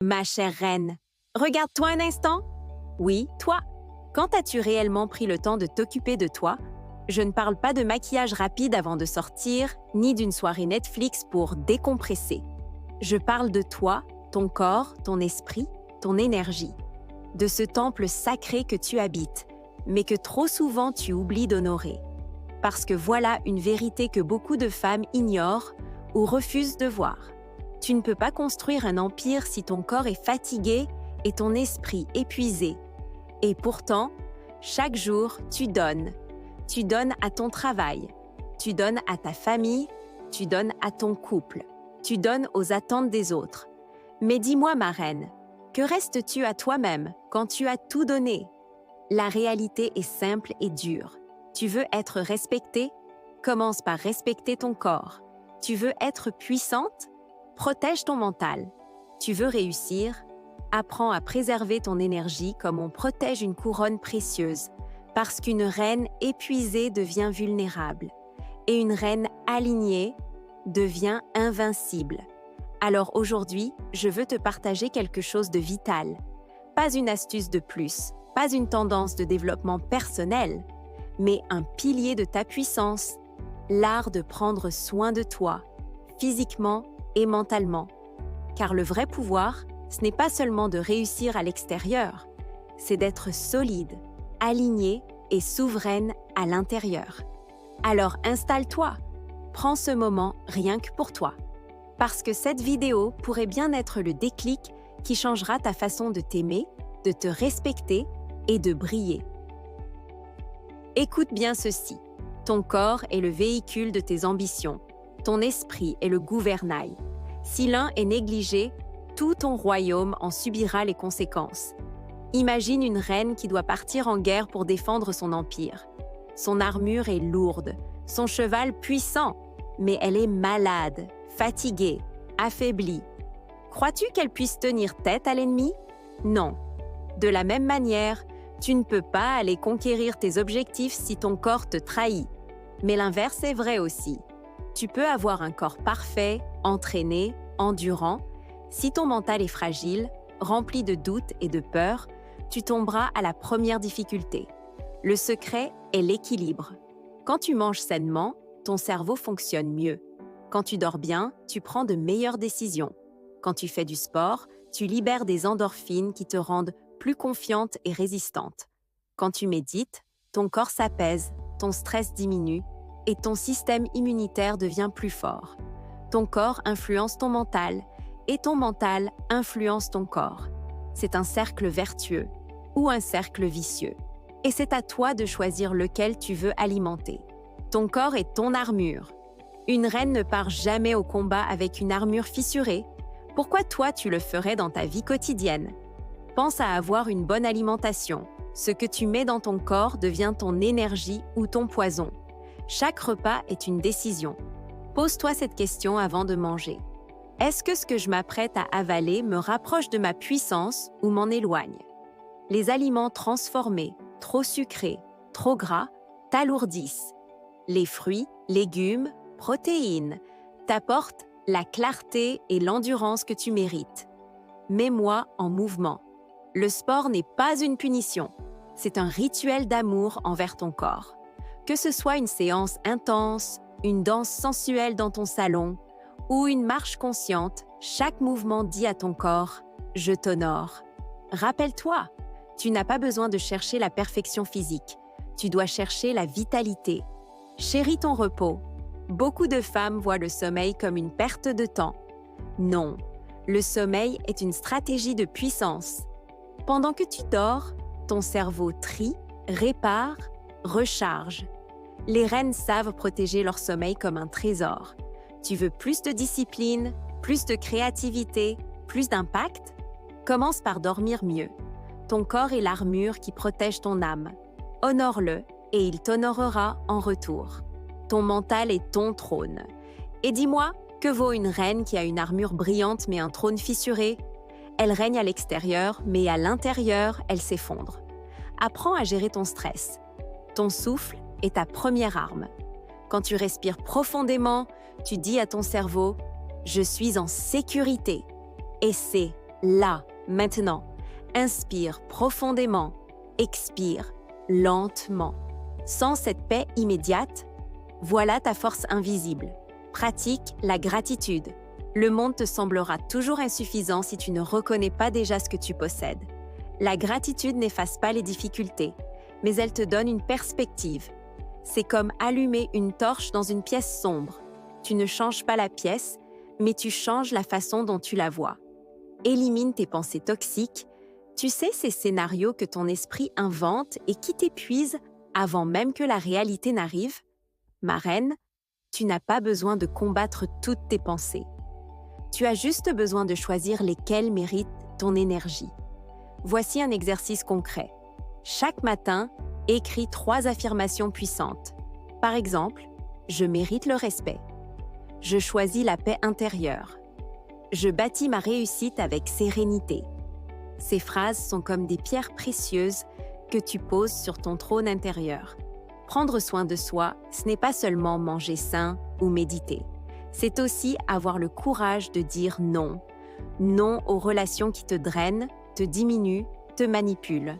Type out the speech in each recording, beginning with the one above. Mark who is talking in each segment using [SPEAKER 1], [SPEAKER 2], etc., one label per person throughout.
[SPEAKER 1] Ma chère reine, regarde-toi un instant. Oui, toi. Quand as-tu réellement pris le temps de t'occuper de toi? Je ne parle pas de maquillage rapide avant de sortir, ni d'une soirée Netflix pour décompresser. Je parle de toi, ton corps, ton esprit, ton énergie. De ce temple sacré que tu habites, mais que trop souvent tu oublies d'honorer. Parce que voilà une vérité que beaucoup de femmes ignorent ou refusent de voir. Tu ne peux pas construire un empire si ton corps est fatigué et ton esprit épuisé. Et pourtant, chaque jour, tu donnes. Tu donnes à ton travail, tu donnes à ta famille, tu donnes à ton couple, tu donnes aux attentes des autres. Mais dis-moi, ma reine, que restes-tu à toi-même quand tu as tout donné? La réalité est simple et dure. Tu veux être respectée? Commence par respecter ton corps. Tu veux être puissante? Protège ton mental. Tu veux réussir? Apprends à préserver ton énergie comme on protège une couronne précieuse, parce qu'une reine épuisée devient vulnérable et une reine alignée devient invincible. Alors aujourd'hui, je veux te partager quelque chose de vital. Pas une astuce de plus, pas une tendance de développement personnel, mais un pilier de ta puissance, l'art de prendre soin de toi, physiquement et mentalement. Car le vrai pouvoir, ce n'est pas seulement de réussir à l'extérieur, c'est d'être solide, alignée et souveraine à l'intérieur. Alors installe-toi, prends ce moment rien que pour toi. Parce que cette vidéo pourrait bien être le déclic qui changera ta façon de t'aimer, de te respecter et de briller. Écoute bien ceci. Ton corps est le véhicule de tes ambitions. Ton esprit est le gouvernail. Si l'un est négligé, tout ton royaume en subira les conséquences. Imagine une reine qui doit partir en guerre pour défendre son empire. Son armure est lourde, son cheval puissant, mais elle est malade, fatiguée, affaiblie. Crois-tu qu'elle puisse tenir tête à l'ennemi? Non. De la même manière, tu ne peux pas aller conquérir tes objectifs si ton corps te trahit. Mais l'inverse est vrai aussi. Tu peux avoir un corps parfait, entraîné, endurant. Si ton mental est fragile, rempli de doutes et de peurs, tu tomberas à la première difficulté. Le secret est l'équilibre. Quand tu manges sainement, ton cerveau fonctionne mieux. Quand tu dors bien, tu prends de meilleures décisions. Quand tu fais du sport, tu libères des endorphines qui te rendent plus confiante et résistante. Quand tu médites, ton corps s'apaise, ton stress diminue et ton système immunitaire devient plus fort. Ton corps influence ton mental et ton mental influence ton corps. C'est un cercle vertueux ou un cercle vicieux. Et c'est à toi de choisir lequel tu veux alimenter. Ton corps est ton armure. Une reine ne part jamais au combat avec une armure fissurée. Pourquoi toi tu le ferais dans ta vie quotidienne? Pense à avoir une bonne alimentation. Ce que tu mets dans ton corps devient ton énergie ou ton poison. Chaque repas est une décision. Pose-toi cette question avant de manger. Est-ce que ce que je m'apprête à avaler me rapproche de ma puissance ou m'en éloigne? Les aliments transformés, trop sucrés, trop gras, t'alourdissent. Les fruits, légumes, protéines t'apportent la clarté et l'endurance que tu mérites. Mets-moi en mouvement. Le sport n'est pas une punition, c'est un rituel d'amour envers ton corps. Que ce soit une séance intense, une danse sensuelle dans ton salon ou une marche consciente, chaque mouvement dit à ton corps « Je t'honore ». Rappelle-toi, tu n'as pas besoin de chercher la perfection physique, tu dois chercher la vitalité. Chéris ton repos. Beaucoup de femmes voient le sommeil comme une perte de temps. Non, le sommeil est une stratégie de puissance. Pendant que tu dors, ton cerveau trie, répare, recharge. Les reines savent protéger leur sommeil comme un trésor. Tu veux plus de discipline, plus de créativité, plus d'impact? Commence par dormir mieux. Ton corps est l'armure qui protège ton âme. Honore-le et il t'honorera en retour. Ton mental est ton trône. Et dis-moi, que vaut une reine qui a une armure brillante mais un trône fissuré? Elle règne à l'extérieur, mais à l'intérieur, elle s'effondre. Apprends à gérer ton stress. Ton souffle est ta première arme. Quand tu respires profondément, tu dis à ton cerveau « Je suis en sécurité » et c'est là, maintenant. Inspire profondément, expire lentement. Sans cette paix immédiate, voilà ta force invisible. Pratique la gratitude. Le monde te semblera toujours insuffisant si tu ne reconnais pas déjà ce que tu possèdes. La gratitude n'efface pas les difficultés, mais elle te donne une perspective. C'est comme allumer une torche dans une pièce sombre. Tu ne changes pas la pièce, mais tu changes la façon dont tu la vois. Élimine tes pensées toxiques. Tu sais ces scénarios que ton esprit invente et qui t'épuisent avant même que la réalité n'arrive? Ma reine, tu n'as pas besoin de combattre toutes tes pensées. Tu as juste besoin de choisir lesquelles méritent ton énergie. Voici un exercice concret. Chaque matin, écris 3 affirmations puissantes. Par exemple, je mérite le respect. Je choisis la paix intérieure. Je bâtis ma réussite avec sérénité. Ces phrases sont comme des pierres précieuses que tu poses sur ton trône intérieur. Prendre soin de soi, ce n'est pas seulement manger sain ou méditer. C'est aussi avoir le courage de dire non. Non aux relations qui te drainent, te diminuent, te manipulent.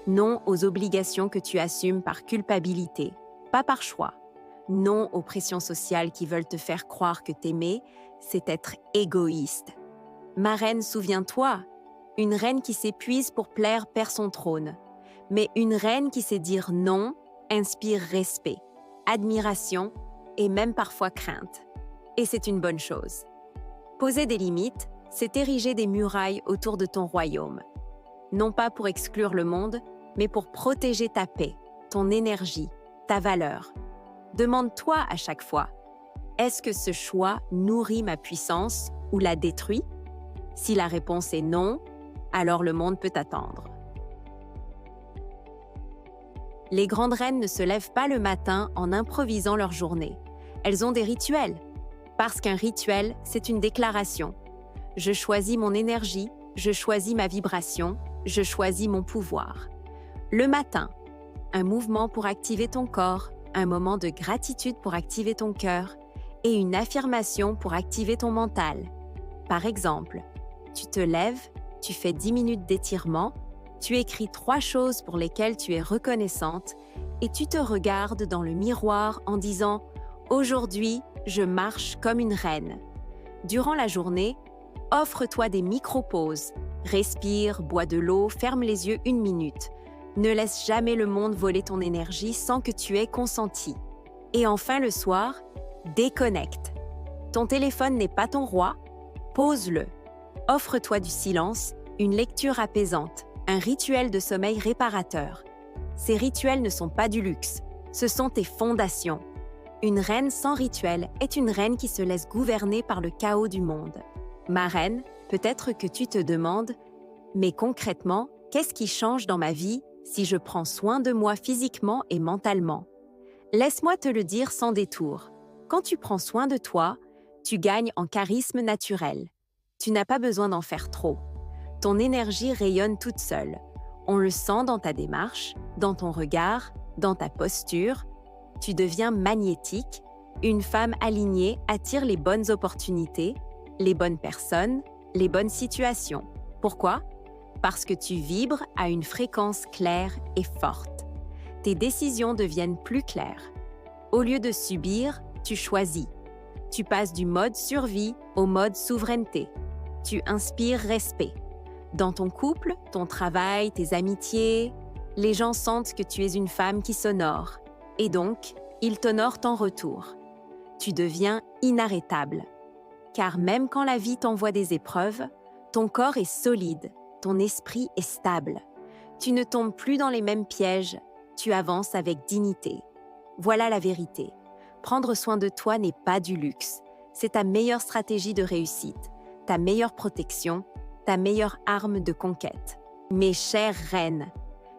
[SPEAKER 1] Non aux obligations que tu assumes par culpabilité, pas par choix. Non aux pressions sociales qui veulent te faire croire que t'aimer, c'est être égoïste. Ma reine, souviens-toi, une reine qui s'épuise pour plaire perd son trône. Mais une reine qui sait dire non inspire respect, admiration et même parfois crainte. Et c'est une bonne chose. Poser des limites, c'est ériger des murailles autour de ton royaume. Non pas pour exclure le monde, mais pour protéger ta paix, ton énergie, ta valeur. Demande-toi à chaque fois, est-ce que ce choix nourrit ma puissance ou la détruit? Si la réponse est non, alors le monde peut attendre. Les grandes reines ne se lèvent pas le matin en improvisant leur journée. Elles ont des rituels. Parce qu'un rituel, c'est une déclaration. Je choisis mon énergie, je choisis ma vibration, je choisis mon pouvoir. Le matin, un mouvement pour activer ton corps, un moment de gratitude pour activer ton cœur et une affirmation pour activer ton mental. Par exemple, tu te lèves, tu fais 10 minutes d'étirement, tu écris 3 choses pour lesquelles tu es reconnaissante et tu te regardes dans le miroir en disant « Aujourd'hui, je marche comme une reine ». Durant la journée, offre-toi des micro-pauses. Respire, bois de l'eau, ferme les yeux 1 minute. Ne laisse jamais le monde voler ton énergie sans que tu aies consenti. Et enfin le soir, déconnecte. Ton téléphone n'est pas ton roi, pose-le. Offre-toi du silence, une lecture apaisante, un rituel de sommeil réparateur. Ces rituels ne sont pas du luxe, ce sont tes fondations. Une reine sans rituel est une reine qui se laisse gouverner par le chaos du monde. Ma reine, peut-être que tu te demandes, mais concrètement, qu'est-ce qui change dans ma vie si je prends soin de moi physiquement et mentalement? Laisse-moi te le dire sans détour. Quand tu prends soin de toi, tu gagnes en charisme naturel. Tu n'as pas besoin d'en faire trop. Ton énergie rayonne toute seule. On le sent dans ta démarche, dans ton regard, dans ta posture. Tu deviens magnétique. Une femme alignée attire les bonnes opportunités, les bonnes personnes, les bonnes situations. Pourquoi? Parce que tu vibres à une fréquence claire et forte. Tes décisions deviennent plus claires. Au lieu de subir, tu choisis. Tu passes du mode survie au mode souveraineté. Tu inspires respect. Dans ton couple, ton travail, tes amitiés, les gens sentent que tu es une femme qui s'honore. Et donc, ils t'honorent en retour. Tu deviens inarrêtable. Car même quand la vie t'envoie des épreuves, ton corps est solide, ton esprit est stable. Tu ne tombes plus dans les mêmes pièges, tu avances avec dignité. Voilà la vérité. Prendre soin de toi n'est pas du luxe. C'est ta meilleure stratégie de réussite, ta meilleure protection, ta meilleure arme de conquête. Mes chères reines,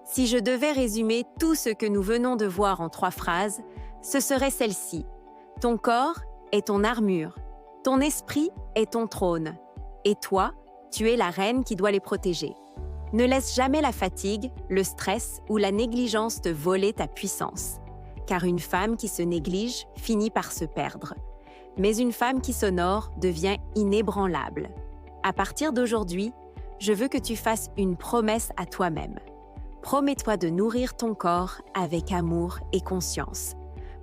[SPEAKER 1] si je devais résumer tout ce que nous venons de voir en 3 phrases, ce serait celle-ci. Ton corps est ton armure, ton esprit est ton trône, et toi, tu es la reine qui doit les protéger. Ne laisse jamais la fatigue, le stress ou la négligence te voler ta puissance, car une femme qui se néglige finit par se perdre. Mais une femme qui s'honore devient inébranlable. À partir d'aujourd'hui, je veux que tu fasses une promesse à toi-même. Promets-toi de nourrir ton corps avec amour et conscience.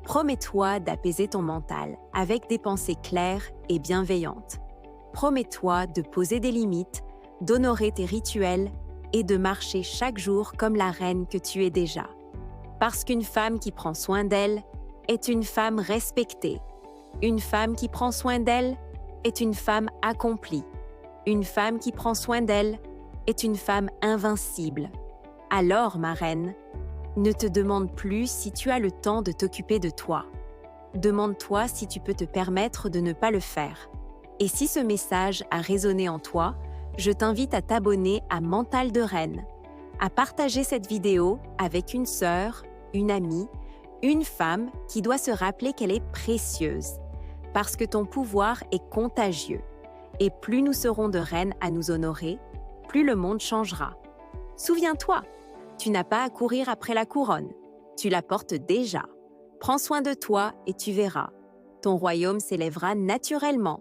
[SPEAKER 1] Promets-toi d'apaiser ton mental avec des pensées claires et bienveillantes. Promets-toi de poser des limites, d'honorer tes rituels et de marcher chaque jour comme la reine que tu es déjà. Parce qu'une femme qui prend soin d'elle est une femme respectée. Une femme qui prend soin d'elle est une femme accomplie. Une femme qui prend soin d'elle est une femme invincible. Alors, ma reine, ne te demande plus si tu as le temps de t'occuper de toi. Demande-toi si tu peux te permettre de ne pas le faire. Et si ce message a résonné en toi, je t'invite à t'abonner à Mental de Reine, à partager cette vidéo avec une sœur, une amie, une femme qui doit se rappeler qu'elle est précieuse, parce que ton pouvoir est contagieux. Et plus nous serons de reines à nous honorer, plus le monde changera. Souviens-toi, tu n'as pas à courir après la couronne, tu la portes déjà. Prends soin de toi et tu verras. Ton royaume s'élèvera naturellement